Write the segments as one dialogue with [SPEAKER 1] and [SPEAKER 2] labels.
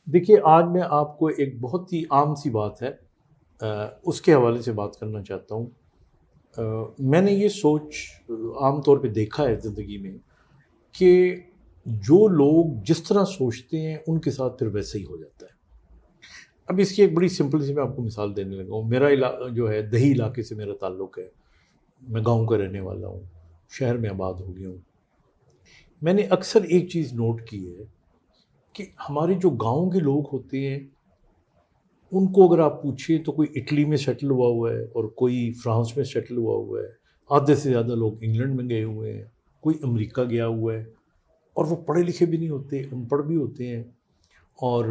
[SPEAKER 1] دیکھیے آج میں آپ کو ایک بہت ہی عام سی بات ہے اس کے حوالے سے بات کرنا چاہتا ہوں۔ میں نے یہ سوچ عام طور پہ دیکھا ہے زندگی میں کہ جو لوگ جس طرح سوچتے ہیں ان کے ساتھ پھر ویسے ہی ہو جاتا ہے۔ اب اس کی ایک بڑی سمپل سی میں آپ کو مثال دینے لگا ہوں۔ میرا جو ہے دیہی علاقے سے میرا تعلق ہے، میں گاؤں کا رہنے والا ہوں، شہر میں آباد ہو گیا ہوں۔ میں نے اکثر ایک چیز نوٹ کی ہے کہ ہمارے جو گاؤں کے لوگ ہوتے ہیں ان کو اگر آپ پوچھیں تو کوئی اٹلی میں سیٹل ہوا ہوا ہے اور کوئی فرانس میں سیٹل ہوا ہوا ہے، آدھے سے زیادہ لوگ انگلینڈ میں گئے ہوئے ہیں، کوئی امریکہ گیا ہوا ہے، اور وہ پڑھے لکھے بھی نہیں ہوتے، ان پڑھ بھی ہوتے ہیں۔ اور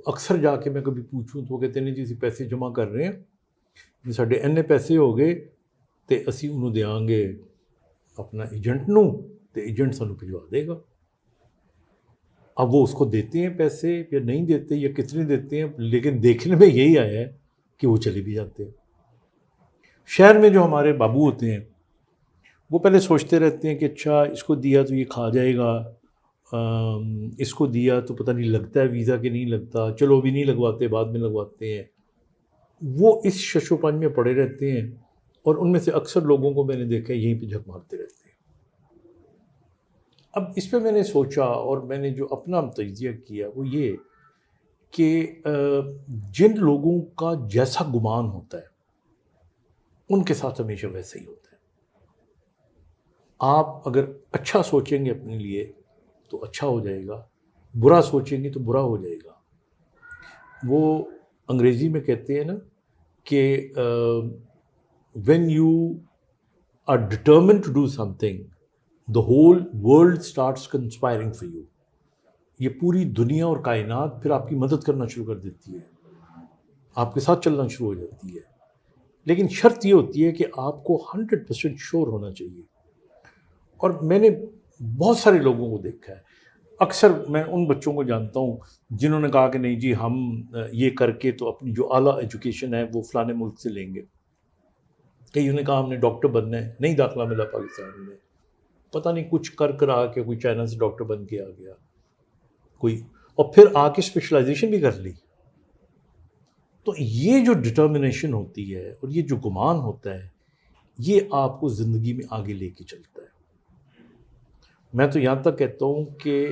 [SPEAKER 1] اکثر جا کے میں کبھی پوچھوں تو وہ کہتے ہیں جی پیسے جمع کر رہے ہیں، یہ ساڈے اینے پیسے ہو گئے تے اسی انہوں دیاں گے اپنا ایجنٹ نوں تے ایجنٹ سانوں بھجوا دے گا۔ اب وہ اس کو دیتے ہیں پیسے یا نہیں دیتے یا کتنے دیتے ہیں، لیکن دیکھنے میں یہی آیا ہے کہ وہ چلے بھی جاتے ہیں۔ شہر میں جو ہمارے بابو ہوتے ہیں وہ پہلے سوچتے رہتے ہیں کہ اچھا اس کو دیا تو یہ کھا جائے گا، اس کو دیا تو پتہ نہیں لگتا ہے ویزا کہ نہیں لگتا، چلو ابھی نہیں لگواتے بعد میں لگواتے ہیں۔ وہ اس شش و پنج میں پڑے رہتے ہیں، اور ان میں سے اکثر لوگوں کو میں نے دیکھا ہے یہیں پہ جھک مارتے رہتے ہیں۔ اب اس پہ میں نے سوچا اور میں نے جو اپنا تجزیہ کیا وہ یہ کہ جن لوگوں کا جیسا گمان ہوتا ہے ان کے ساتھ ہمیشہ ویسے ہی ہوتا ہے۔ آپ اگر اچھا سوچیں گے اپنے لیے تو اچھا ہو جائے گا، برا سوچیں گے تو برا ہو جائے گا۔ وہ انگریزی میں کہتے ہیں نا کہ when you are determined to do something the whole world starts conspiring for you۔ یہ پوری دنیا اور کائنات پھر آپ کی مدد کرنا شروع کر دیتی ہے، آپ کے ساتھ چلنا شروع ہو جاتی ہے۔ لیکن شرط یہ ہوتی ہے کہ آپ کو 100% شور ہونا چاہیے۔ اور میں نے بہت سارے لوگوں کو دیکھا ہے، اکثر میں ان بچوں کو جانتا ہوں جنہوں نے کہا کہ نہیں جی ہم یہ کر کے تو اپنی جو اعلیٰ ایجوکیشن ہے وہ فلانے ملک سے لیں گے۔ کئیوں نے کہا ہم نے ڈاکٹر بننا ہے، نہیں داخلہ ملا پاکستان میں، پتہ نہیں کچھ کر آ کے کوئی چائنا سے ڈاکٹر بن کے آ گیا کوئی، اور پھر آ کے اسپیشلائزیشن بھی کر لی۔ تو یہ جو ڈٹرمنیشن ہوتی ہے اور یہ جو گمان ہوتا ہے یہ آپ کو زندگی میں آگے لے کے چلتا ہے۔ میں تو یہاں تک کہتا ہوں کہ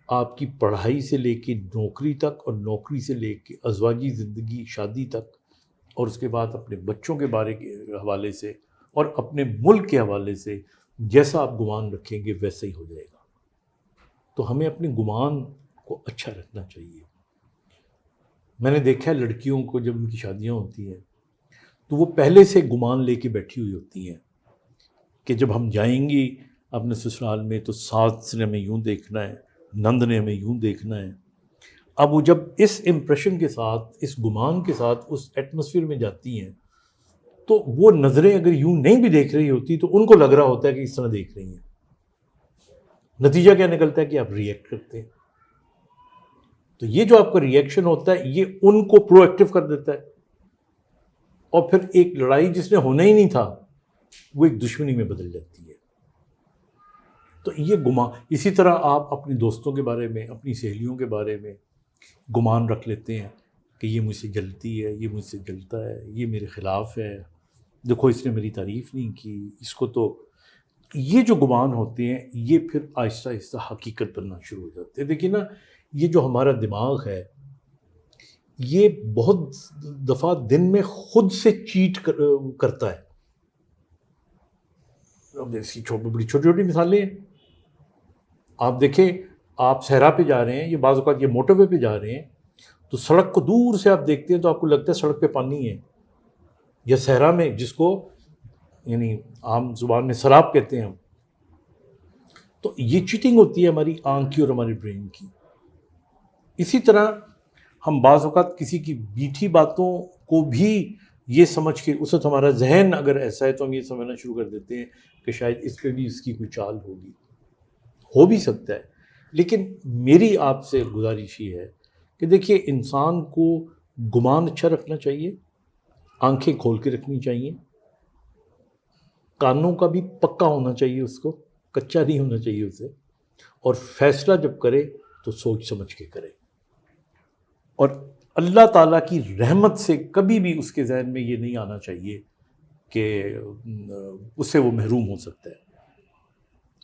[SPEAKER 1] آپ کی پڑھائی سے لے کے نوکری تک اور نوکری سے لے کے ازواجی زندگی شادی تک، اور اس کے بعد اپنے بچوں کے بارے کے حوالے سے اور اپنے ملک کے حوالے سے جیسا آپ گمان رکھیں گے ویسا ہی ہو جائے گا۔ تو ہمیں اپنے گمان کو اچھا رکھنا چاہیے۔ میں نے دیکھا ہے لڑکیوں کو جب ان کی شادیاں ہوتی ہیں تو وہ پہلے سے گمان لے کے بیٹھی ہوئی ہوتی ہیں کہ جب ہم جائیں گی اپنے سسرال میں تو ساس نے ہمیں یوں دیکھنا ہے، نند نے ہمیں یوں دیکھنا ہے۔ اب وہ جب اس امپریشن کے ساتھ، اس گمان کے ساتھ اس ایٹماسفیئر میں جاتی ہیں تو وہ نظریں اگر یوں نہیں بھی دیکھ رہی ہوتی تو ان کو لگ رہا ہوتا ہے کہ اس طرح دیکھ رہی ہیں۔ نتیجہ کیا نکلتا ہے کہ آپ ریئیکٹ کرتے ہیں۔ تو یہ جو آپ کا ریئیکشن ہوتا ہے یہ ان کو پرو ایکٹیو کر دیتا ہے، اور پھر ایک لڑائی جس میں ہونا ہی نہیں تھا وہ ایک دشمنی میں بدل جاتی ہے۔ تو یہ گمان، اسی طرح آپ اپنے دوستوں کے بارے میں، اپنی سہیلیوں کے بارے میں گمان رکھ لیتے ہیں کہ یہ مجھ سے جلتی ہے، یہ مجھ سے جلتا ہے، یہ میرے خلاف ہے، دیکھو اس نے میری تعریف نہیں کی، اس کو تو، یہ جو گمان ہوتے ہیں یہ پھر آہستہ آہستہ حقیقت بننا شروع ہو جاتے ہیں۔ دیکھیے نا، یہ جو ہمارا دماغ ہے یہ بہت دفعہ دن میں خود سے چیٹ کرتا ہے۔ اب اس کی بڑی چھوٹی چھوٹی مثالیں ہیں۔ آپ دیکھیں، آپ صحرا پہ جا رہے ہیں، یہ بعض اوقات یہ موٹر وے پہ جا رہے ہیں تو سڑک کو دور سے آپ دیکھتے ہیں تو آپ کو لگتا ہے سڑک پہ پانی ہے، یا صحرا میں جس کو یعنی عام زبان میں سراب کہتے ہیں ہم۔ تو یہ چیٹنگ ہوتی ہے ہماری آنکھ کی اور ہماری برین کی۔ اسی طرح ہم بعض اوقات کسی کی میٹھی باتوں کو بھی یہ سمجھ کے، اس وقت ہمارا ذہن اگر ایسا ہے تو ہم یہ سمجھنا شروع کر دیتے ہیں کہ شاید اس پہ بھی اس کی کوئی چال ہوگی، ہو بھی سکتا ہے۔ لیکن میری آپ سے گزارش یہ ہے کہ دیکھیے انسان کو گمان اچھا رکھنا چاہیے، آنکھیں کھول کے رکھنی چاہیے، کانوں کا بھی پکا ہونا چاہیے، اس کو کچا نہیں ہونا چاہیے اسے، اور فیصلہ جب کرے تو سوچ سمجھ کے کرے۔ اور اللہ تعالیٰ کی رحمت سے کبھی بھی اس کے ذہن میں یہ نہیں آنا چاہیے کہ اس سے وہ محروم ہو سکتا ہے،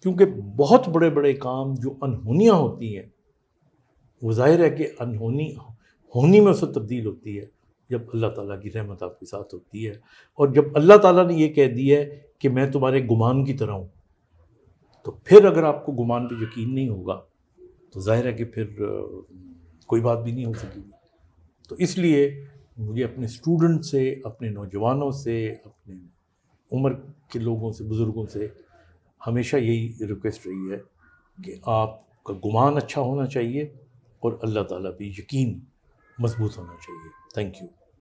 [SPEAKER 1] کیونکہ بہت بڑے بڑے کام جو انہونیاں ہوتی ہیں وہ ظاہر ہے کہ ہونی میں اس سے تبدیل ہوتی ہے جب اللہ تعالیٰ کی رحمت آپ کے ساتھ ہوتی ہے، اور جب اللہ تعالیٰ نے یہ کہہ دیا ہے کہ میں تمہارے گمان کی طرح ہوں، تو پھر اگر آپ کو گمان پہ یقین نہیں ہوگا تو ظاہر ہے کہ پھر کوئی بات بھی نہیں ہو سکے گی۔ تو اس لیے مجھے اپنے اسٹوڈنٹ سے، اپنے نوجوانوں سے، اپنے عمر کے لوگوں سے، بزرگوں سے ہمیشہ یہی ریکویسٹ رہی ہے کہ آپ کا گمان اچھا ہونا چاہیے اور اللہ تعالیٰ پہ یقین مضبوط ہونا چاہیے۔ Thank you.